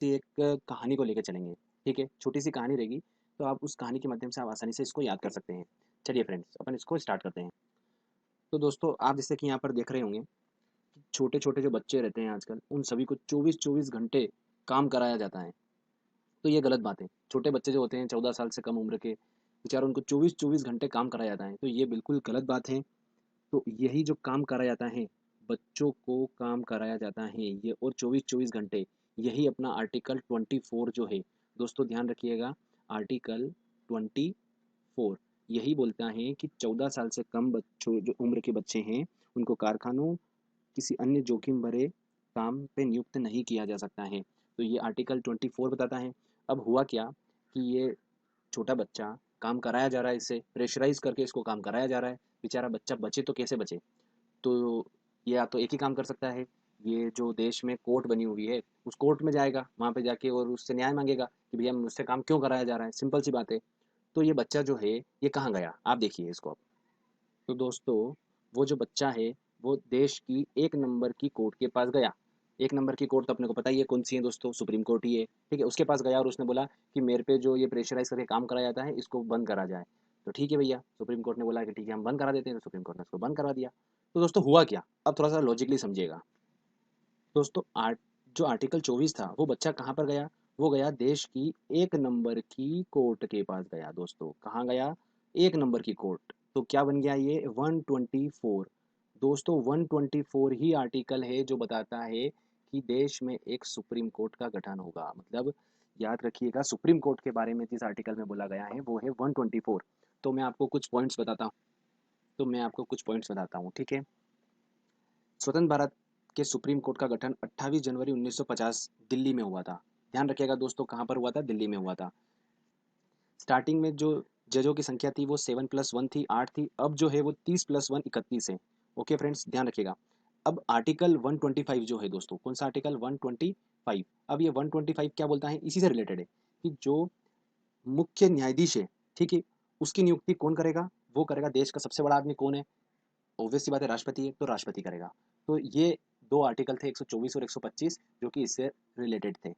सी एक कहानी को लेके चलेंगे, ठीक है? छोटी-सी कहानी रहेगी, तो आप उस कहानी के माध्यम से आप आसानी से इसको याद कर सकते हैं। चलिए फ्रेंड्स, अपन इसको स्टार्ट करते हैं। तो दोस्तों, आप जैसे कि यहाँ पर देख रहे होंगे, छोटे-छोटे जो बच्चे रहते हैं आजकल, उन सभी को 24-24 घंटे काम कराया जाता है। तो ये गलत बात है। छोटे बच्चे जो होते हैं 14 साल से कम उम्र के, बेचारा उनको 24-24 घंटे काम कराया जाता है, तो ये बिल्कुल गलत बात है। तो यही जो काम कराया जाता है, बच्चों को काम कराया जाता है ये और 24-24 घंटे, यही अपना आर्टिकल 24 जो है, दोस्तों ध्यान रखिएगा, आर्टिकल 24 यही बोलता है कि 14 साल से कम बच्चों जो उम्र के बच्चे हैं, उनको कारखानों किसी अन्य जोखिम भरे काम पे नियुक्त नहीं किया जा सकता है। तो ये आर्टिकल 24 बताता है। अब हुआ क्या कि ये छोटा बच्चा काम कराया जा रहा है, इससे प्रेशराइज करके इसको काम कराया जा रहा है। बेचारा बच्चा बचे तो कैसे बचे? तो ये या तो एक ही काम कर सकता है, ये जो देश में कोर्ट बनी हुई है, उस कोर्ट में जाएगा, वहाँ पे जाके और उससे न्याय माँगेगा कि भैया मुझसे काम क्यों कराया जा रहा है? सिंपल सी बात है। तो ये बच्चा जो है, ये कहाँ गया? आप देखिए इसको अब। तो दोस्तों, वो जो बच्चा है, वो देश की 1 नंबर की कोर्ट के पास गया। 1 नंबर की कोर्ट तो अपने को पता ही है कौन-सी है दोस्तों, सुप्रीम कोर्ट ही है, ठीक है? उसके पास गया और उसने बोला कि मेरे पे जो ये प्रेशराइज़ करके काम कराया जाता है, इसको बंद करा जाए। तो ठीक है भैया, सुप्रीम कोर्ट ने बोला कि ठीक है, हम बंद करा देते हैं, तो सुप्रीम कोर्ट ने उसको बंद करवा दिया। तो दोस्तों हुआ क्या? अब थोड़ा-सा लॉजिकली समझिएगा। दोस्तों जो आर्टिकल 24 था, वो बच्चा कहाँ पर गया? वो गया देश की 1 नंबर की कोर्ट के पास गया दोस्तों। कहाँ गया? 1 नंबर की कोर्ट। तो क्या बन गया ये? 124। दोस्तों 124 ही आर्टिकल है जो बताता है कि देश में एक सुप्रीम कोर्ट का गठन होगा। मतलब याद रखिएगा, सुप्रीम कोर्ट के बारे में जिस आर्टिकल में बोला गया है, वो है 124। तो मैं आपको कुछ पॉइंट्स बताता हूँ। ठीक है? स्वतंत्र भारत के सुप्रीम कोर्ट का गठन 28 जनवरी 1950 दिल्ली में हुआ था। ध्यान रखिएगा दोस्तों, कहाँ पर हुआ था? दिल्ली में हुआ था। स्टार्टिंग में जो जजों की संख्या थी वो 7+1 थी, 8 थी। अब जो है वो 30+1 31 है। ओके फ्रेंड्स, ध्यान रखिएगा। अब आर्टिकल 125 जो है दोस्तों, कौन सा आर्टिकल? 125। अब ये 125 क्या बोलता है? इसी से रिलेटेड है कि जो मुख्य न्यायाधीश है, ठीक है, उसकी नियुक्ति कौन करेगा? वो करेगा। देश का सबसे बड़ा आदमी कौन है? ऑब्वियस सी बात है, राष्ट्रपति है, तो राष्ट्रपति करेगा। तो ये दो आर्टिकल थे, 124 और 125, जो कि इससे रिलेटेड थे।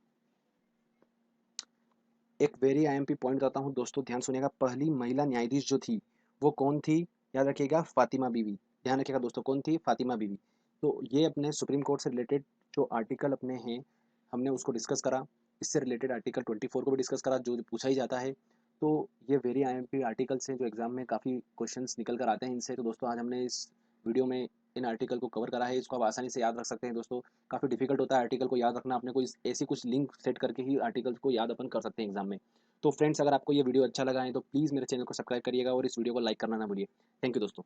एक वेरी आईएमपी पॉइंट बताता हूँ दोस्तों, ध्यान सुनिएगा। पहली महिला न्यायाधीश जो थी, वो कौन थी? याद रखिएगा, फातिमा बीवी। ध्यान रखिएगा दोस्तों, कौन थी? फातिमा बीवी। तो ये अपने सुप्रीम कोर्ट से रिलेटेड जो आर्टिकल अपने हैं, हमने उसको डिस्कस करा। इससे रिलेटेड आर्टिकल 24 को भी डिस्कस करा, जो पूछा ही जाता है। तो ये वेरी आईएमपी आर्टिकल्स हैं जो एग्जाम में काफ़ी क्वेश्चंस निकल कर आते हैं इनसे। तो दोस्तों आज हमने इस वीडियो में इन आर्टिकल को कवर करा है। इसको आप आसानी से याद रख सकते हैं दोस्तों। काफ़ी डिफिकल्ट होता है आर्टिकल को याद रखना, अपने को ऐसी कुछ लिंक सेट करके ही आर्टिकल्स को याद अपन कर सकते हैं एग्जाम में। तो फ्रेंड्स, अगर आपको ये वीडियो अच्छा लगा है तो प्लीज़ मेरे चैनल को सब्सक्राइब करिएगा और इस वीडियो को लाइक करना ना भूलिए। थैंक यू दोस्तों।